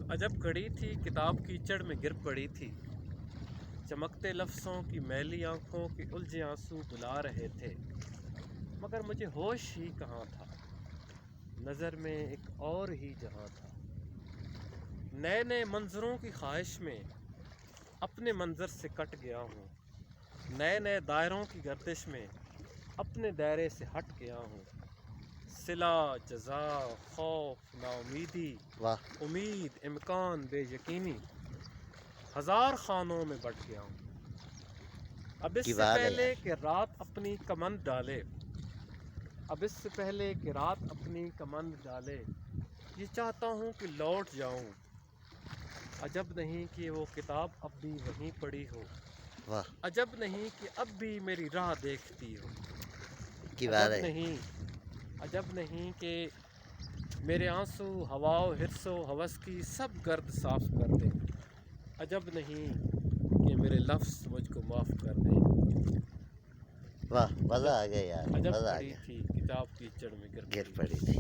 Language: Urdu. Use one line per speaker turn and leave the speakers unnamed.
عجب گھڑی تھی کتاب کیچڑ میں گر پڑی تھی، چمکتے لفظوں کی میلی آنکھوں کے الجھے آنسو بلا رہے تھے، مگر مجھے ہوش ہی کہاں تھا، نظر میں ایک اور ہی جہاں تھا۔ نئے نئے منظروں کی خواہش میں اپنے منظر سے کٹ گیا ہوں، نئے نئے دائروں کی گردش میں اپنے دائرے سے ہٹ گیا ہوں، صلہ جزا خوف نا امیدی امید امکان بے یقینی ہزار خانوں میں بٹ گیا ہوں۔ اب اس سے پہلے کہ رات اپنی کمند ڈالے، اب اس سے پہلے کہ رات اپنی کمند ڈالے، یہ چاہتا ہوں کہ لوٹ جاؤں، عجب نہیں کہ وہ کتاب اب بھی وہیں پڑی ہو، عجب نہیں کہ اب بھی میری راہ دیکھتی ہو، عجب نہیں کہ میرے آنسو ہوا و حرص و ہوس کی سب گرد صاف کر دے، عجب نہیں کہ میرے لفظ مجھ کو معاف کر دے۔
واہ، مزہ آ گیا یار،
عجب
مزہ آ
گھڑی
گیا،
تھی کتاب کیچڑ میں گر
گر
پڑی
پڑی تھی۔